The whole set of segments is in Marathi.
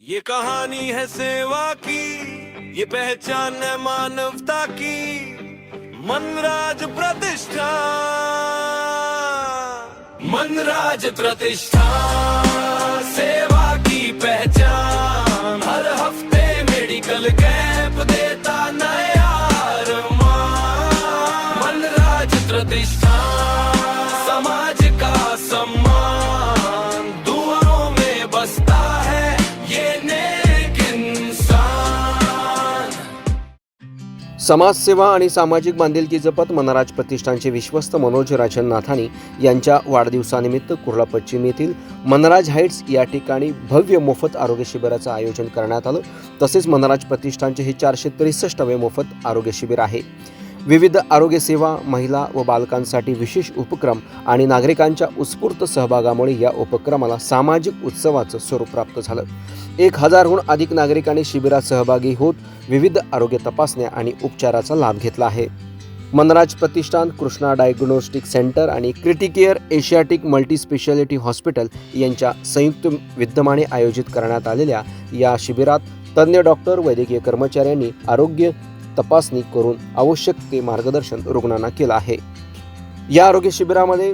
ये कहानी है सेवा की, ये पहचान है मानवता की। मनराज प्रतिष्ठान, मनराज प्रतिष्ठान, सेवा की पहचान। हर हफ्ते मेडिकल कैंप देता नया अरमान। मनराज प्रतिष्ठान, समाज का सम्मान। दुआओं में बसता है ये नेक इंसान। समाजसेवा आणि सामाजिक बांधिलकी जपत मनराज प्रतिष्ठानचे विश्वस्त मनोज राजन नाथानी यांच्या वाढदिवसानिमित्त कुर्ला पश्चिम येथील मनराज हाईट्स या ठिकाणी भव्य मोफत आरोग्य शिबिराचं आयोजन करण्यात आलं। तसेच मनराज प्रतिष्ठानचे हे 463वे मोफत आरोग्य शिबिर आहे। विविध आरोग्य सेवा, महिला व बालकांसाठी विशेष उपक्रम आणि नागरिकांच्या उत्स्फूर्त सहभागामुळे या उपक्रमाला सामाजिक उत्सवाचं स्वरूप प्राप्त झालं। 1000हून अधिक नागरिकांनी शिबिरात सहभागी होत विविध आरोग्य तपासण्या आणि उपचाराचा लाभ घेतला आहे। मनराज प्रतिष्ठान, कृष्णा डायग्नोस्टिक सेंटर आणि Criticare Asiatic multi speciality hospital यांच्या संयुक्त विद्यमाने आयोजित करण्यात आलेल्या या शिबिरात तज्ञ डॉक्टर, वैद्यकीय कर्मचाऱ्यांनी आरोग्य तपासणी करून आवश्यक ते मार्गदर्शन रुग्णांना केलं आहे। या आरोग्य शिबिरामध्ये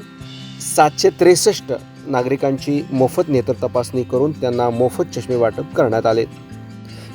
763 नागरिकांची मोफत नेत्र तपासणी करून त्यांना मोफत चष्मे वाटप करण्यात आले।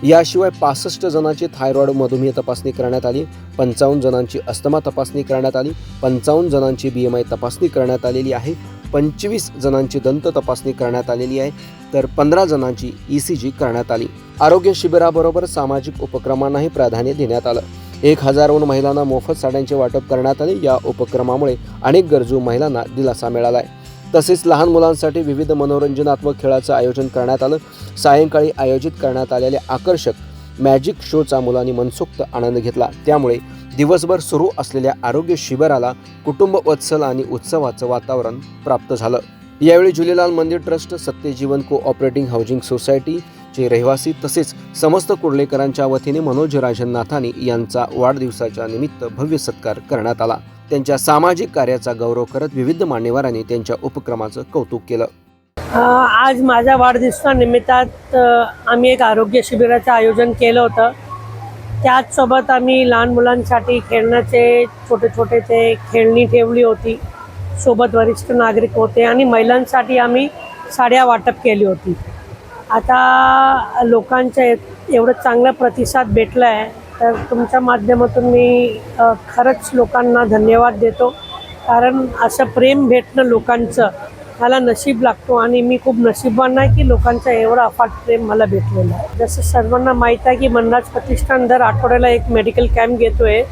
याशिवाय 65 जणांची थायरॉइड मधुमेह तपासणी करण्यात आली, 55 जणांची अस्थमा तपासणी करण्यात आली, 55 जणांची BMI तपासणी करण्यात आलेली आहे, 25 जणांची दंत तपासणी करण्यात आलेली आहे, तर 15 जणांची ECG करण्यात आली। आरोग्य शिबिराबरोबर सामाजिक उपक्रमांनाही प्राधान्य देण्यात आलं। 1000हून महिलांना मोफत साड्यांचे वाटप करण्यात आले। या उपक्रमामुळे अनेक गरजू महिलांना दिलासा मिळाला आहे। तसेच लहान मुलांसाठी विविध मनोरंजनात्मक खेळाचं आयोजन करण्यात आलं। सायंकाळी आयोजित करण्यात आलेल्या आकर्षक मॅजिक शोचा मुलांनी मनसोक्त आनंद घेतला। त्यामुळे दिवसभर सुरू असलेल्या आरोग्य शिबिराला कुटुंब वत्सल आणि उत्सवाचं वातावरण प्राप्त झालं। यावेळी झुलेलाल मंदिर ट्रस्ट, सत्यजीवन कोऑपरेटिव्ह हाऊसिंग सोसायटीचे रहिवासी तसेच समस्त कुर्लेकरांच्या वतीने मनोज राजन नाथानी यांचा वाढदिवसाच्या निमित्त भव्य सत्कार करण्यात आला। त्यांच्या सामाजिक कार्याचा गौरव करत विविध मान्यवरांनी त्यांच्या उपक्रमाचं कौतुक केलं। आज माझ्या वाढदिवसानिमित्त आम्ही एक आरोग्य शिबिराचं आयोजन केलं होतं। त्याचसोबत आम्ही लहान मुलांसाठी खेळण्याचे छोटे ते खेळणी ठेवली होती। सोबत वरिष्ठ नागरिक होते आणि महिलांसाठी आम्ही साड्या वाटप केली होती। आता लोकांच्या एवढं चांगला प्रतिसाद भेटला आहे, तर तुमच्या माध्यमातून मी खरंच लोकांना धन्यवाद देतो। कारण असं प्रेम भेटणं लोकांचं मला नशीब लागतो आणि मी खूप नशीबवान आहे की लोकांचं एवढं अफाट प्रेम मला भेटलेलं आहे। जसं सर्वांना माहीत आहे की मनराज प्रतिष्ठान दर आठवड्याला एक मेडिकल कॅम्प घेतो आहे।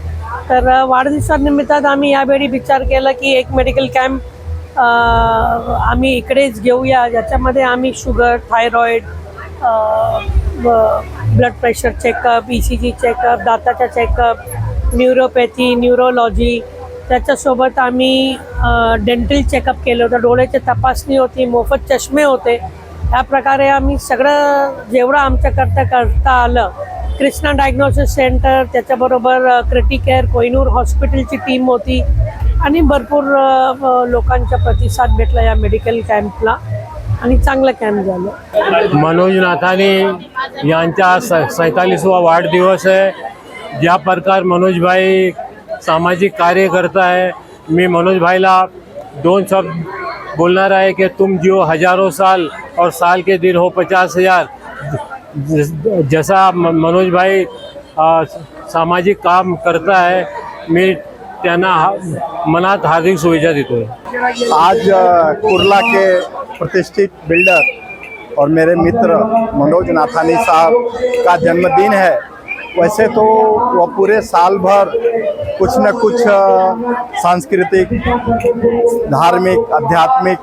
तर वाढदिवसानिमित्त आम्ही यावेळी विचार केला की एक मेडिकल कॅम्प आम्ही इकडेच घेऊया, ज्याच्यामध्ये आम्ही sugar, thyroid, blood pressure checkup, ECG checkup, दाताचा चेकअप, न्यूरोपॅथी, न्यूरोलॉजी, त्याच्यासोबत आम्ही डेंटल चेकअप केलं होतं, डोळ्याची तपासणी होती, मोफत चष्मे होते। या प्रकारे आम्ही सगळं जेवढं आमच्याकरता करता आलं, कृष्णा डायग्नोस्टिक सेंटर, त्याच्याबरोबर क्रिटिकेअर कोहिनूर हॉस्पिटलची टीम होती आणि भरपूर लोकांचा प्रतिसाद भेटला या मेडिकल कॅम्पला आणि चांगलं कॅम्प झालं। मनोज नाथानी यांचा 47वा वाढदिवस है। ज्या प्रकार मनोज भाई सामाजिक कार्य करता है, मी मनोज भाईला 2 शब्द बोलना है कि तुम जियो हजारों साल और साल के दिन हो 50,000। जैसा मनोज भाई सामाजिक काम करता है, मी त्यांना मनात हार्दिक शुभेच्छा देतो। आज कुर्ला के प्रतिष्ठित बिल्डर और मेरे मित्र मनोज नाथानी साहब का जन्मदिन है। वैसे तो वह पूरे साल भर कुछ न कुछ सांस्कृतिक, धार्मिक, आध्यात्मिक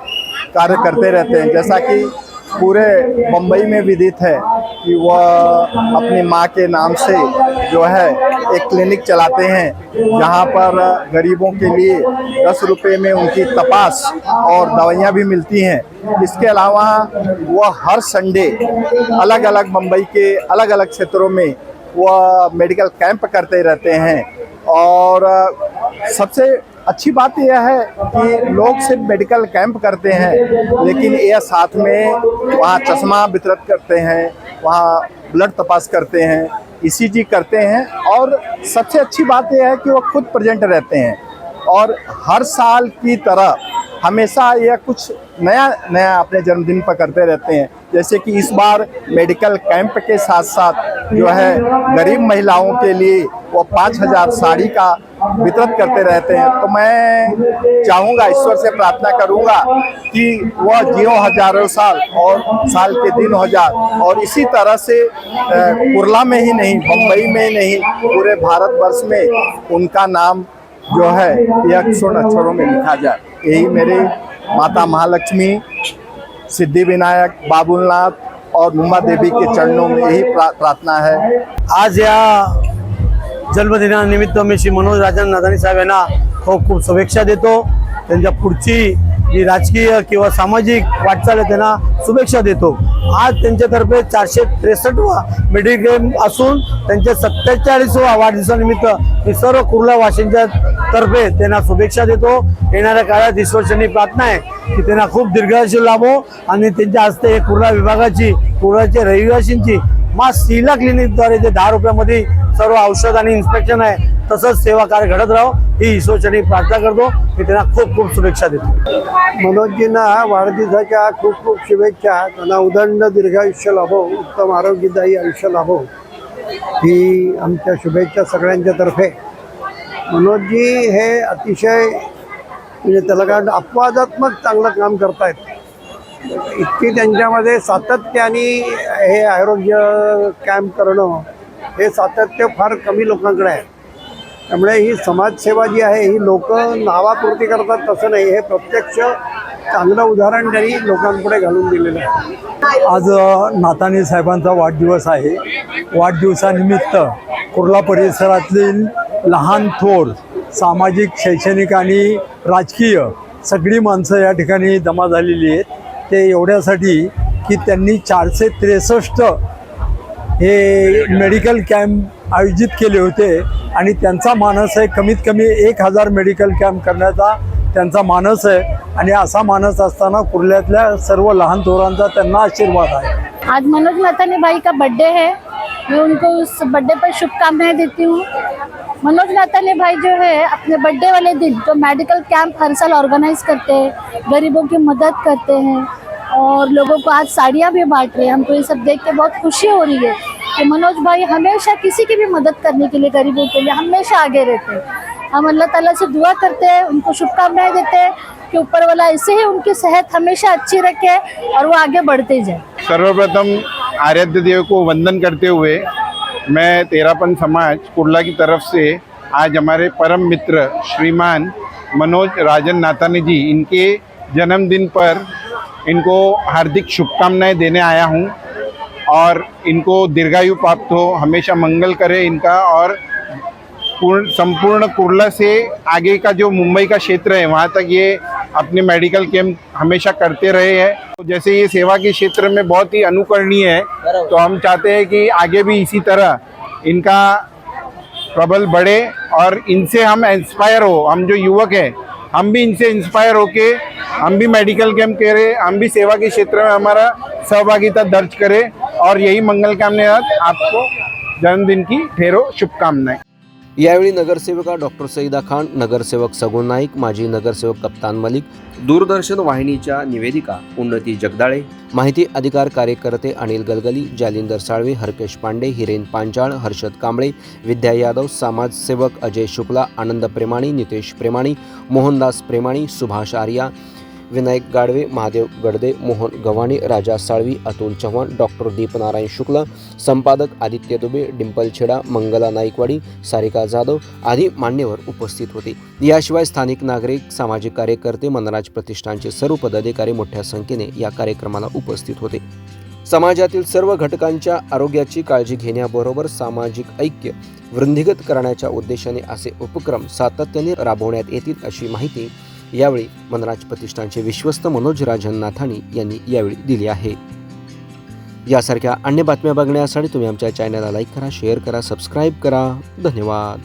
कार्य करते रहते हैं। जैसा कि पूरे मुंबई में विदित है कि वह अपनी माँ के नाम से जो है एक क्लिनिक चलाते हैं, जहाँ पर गरीबों के लिए 10 रुपये में उनकी तपास और दवाइयाँ भी मिलती हैं। इसके अलावा वह हर संडे अलग अलग मुंबई के अलग अलग क्षेत्रों में वह मेडिकल कैंप करते रहते हैं। और सबसे अच्छी बात यह है कि लोग सिर्फ मेडिकल कैंप करते हैं, लेकिन यह साथ में वहाँ चश्मा वितरित करते हैं, वहाँ ब्लड तपास करते हैं, ईसीजी करते हैं, और सबसे अच्छी बात यह है कि वो खुद प्रेजेंट रहते हैं और हर साल की तरह हमेशा यह कुछ नया नया अपने जन्मदिन पर करते रहते हैं। जैसे कि इस बार मेडिकल कैंप के साथ साथ जो है गरीब महिलाओं के लिए वो 5000 साड़ी का वितरण करते रहते हैं। तो मैं चाहूँगा, ईश्वर से प्रार्थना करूँगा कि वह जियो हजारों साल और साल के दिन हजार, और इसी तरह से कुर्ला में ही नहीं, बम्बई में ही नहीं, पूरे भारतवर्ष में उनका नाम जो है यह स्वर्ण अक्षरों में लिखा जाए। यही मेरे माता महालक्ष्मी, सिद्धि विनायक, बाबुलनाथ और मुंबा देवी के चरणों में यही प्रार्थना है। आज या जन्मदिनानिमित्त मी श्री मनोज राजन नाथानी साहेब यांना खूप खूप शुभेच्छा देतो। त्यांच्या पुढची जी राजकीय किंवा सामाजिक वाटचाल आहे त्यांना शुभेच्छा देतो। आज त्यांच्यातर्फे 463वा मेडिकल असून त्यांच्या 47वा वाढदिवसानिमित्त मी सर्व कुर्ला वासियांच्या तर्फे त्यांना शुभेच्छा देतो। येणाऱ्या काळात ईश्वरचरणी प्रार्थना आहे की त्यांना खूप दीर्घायुष्य लाभो आणि त्यांच्या हस्ते कुर्ला विभागाची, कुर्लाच्या रहिवासींची माँ शीला क्लिनिकद्वारे जे 10 रुपयामध्ये सर्व औषध आणि इन्स्पेक्शन आहे तसंच सेवा कार्य घडत राहो ही ईश्वरचरणी प्रार्थना करतो। मी त्यांना खूप खूप शुभेच्छा देतो। मनोजजींना वाढदिवसाच्या खूप खूप शुभेच्छा। त्यांना उदंड दीर्घायुष्य लाभो, उत्तम आरोग्यदायी आयुष्य लाभो ही आमच्या शुभेच्छा सगळ्यांच्या तर्फे। मनोजजी हे अतिशय म्हणजे त्याला काय अपवादात्मक चांगलं काम करतायत। इतकी त्यांच्यामध्ये सातत्याने हे आरोग्य कॅम्प करणं हे सातत्य फार कमी लोकांकडे आहे। त्यामुळे ही समाजसेवा जी आहे ही लोक नावापुरती करतात तसं नाही, हे प्रत्यक्ष चांगलं उदाहरण त्यांनी लोकांपुढे घालून दिलेलं आहे। आज नाथानी साहेबांचा वाढदिवस आहे। वाढदिवसानिमित्त कुर्ला परिसरातील लहान थोर सामाजिक, शैक्षणिक आणि राजकीय सगळी माणसं या ठिकाणी जमा झालेली आहेत। ते एवढ्यासाठी की त्यांनी 463 हे मेडिकल कॅम्प आयोजित केले होते आणि त्यांचा मानस आहे कमीत कमी 1000 मेडिकल कॅम्प करण्याचा त्यांचा मानस आहे। आणि असा मानस असताना कुर्ल्यातल्या सर्व लहान थोरांचा त्यांना आशीर्वाद आहे। आज मनोज नाथानी भाई का बर्थडे है, मैं उनको उस बर्थडे पर शुभकामनाएं देती हूँ। मनोज नाथानी भाई जो है अपने बर्थडे वाले दिन जो मेडिकल कैंप हर साल ऑर्गेनाइज करते हैं, गरीबों की मदद करते हैं और लोगों को आज साड़ियाँ भी बांट रहे हैं। हमको ये सब देख के बहुत खुशी हो रही है कि मनोज भाई हमेशा किसी की भी मदद करने के लिए, गरीबों के लिए हमेशा आगे रहते हैं। हम अल्लाह ताला से दुआ करते हैं, उनको शुभकामनाएं देते हैं कि ऊपर वाला ऐसे ही उनकी सेहत हमेशा अच्छी रखे और वो आगे बढ़ते जाए। सर्वप्रथम आराध्य देव को वंदन करते हुए मैं तेरापन समाज कुर्ला की तरफ से आज हमारे परम मित्र श्रीमान मनोज राजन नाथानी जी, इनके जन्मदिन पर इनको हार्दिक शुभकामनाएं देने आया हूं और इनको दीर्घायु प्राप्त हो, हमेशा मंगल करे इनका, और संपूर्ण कुर्ला से आगे का जो मुंबई का क्षेत्र है वहाँ तक ये अपने मेडिकल कैंप हमेशा करते रहे हैं। तो जैसे ये सेवा के क्षेत्र में बहुत ही अनुकरणीय है, तो हम चाहते हैं कि आगे भी इसी तरह इनका प्रबल बढ़े और इनसे हम इंस्पायर हो। हम जो युवक हैं हम भी इनसे इंस्पायर होके हम भी मेडिकल कैंप करें, हम भी सेवा के क्षेत्र में हमारा सहभागिता दर्ज करें, और यही मंगल कामना आपको जन्मदिन की ढेरों शुभकामनाएं। यावेळी नगरसेविका डॉक्टर सईदा खान, नगरसेवक सगुण नाईक, माजी नगरसेवक कप्तान मलिक, दूरदर्शन वाहिनीच्या निवेदिका उन्नती जगदाळे, माहिती अधिकार कार्यकर्ते अनिल गलगली, जालिंदर साळवे, हरकेश पांडे, हिरेन पांचाळ, हर्षद कांबळे, विद्या यादव, समाजसेवक अजय शुक्ला, आनंद प्रेमाणी, नितेश प्रेमाणी, मोहनदास प्रेमाणी, सुभाष आर्या, विनायक गाडवे, महादेव गडदे, मोहन गव्हाणे, राजा साळवी, अतुल चव्हाण, डॉक्टर दीपनारायण शुक्ल, संपादक आदित्य दुबे, डिंपल छेडा, मंगला नाईकवाडी, सारिका जाधव आदी मान्यवर उपस्थित होते। याशिवाय स्थानिक नागरिक, सामाजिक कार्यकर्ते, मनराज प्रतिष्ठानचे सर्व पदाधिकारी मोठ्या संख्येने या कार्यक्रमाला उपस्थित होते। समाजातील सर्व घटकांच्या आरोग्याची काळजी घेण्याबरोबर सामाजिक ऐक्य वृद्धिंगत करण्याच्या उद्देशाने असे उपक्रम सातत्याने राबवण्यात येतील अशी माहिती यावेळी मनराज प्रतिष्ठानचे विश्वस्त मनोज राजन नाथानी यांनी यावेळी दिली आहे। यासारख्या अन्य बातम्या बघण्यासाठी तुम्ही आमच्या चॅनलला लाईक करा, शेअर करा, सबस्क्राईब करा। धन्यवाद।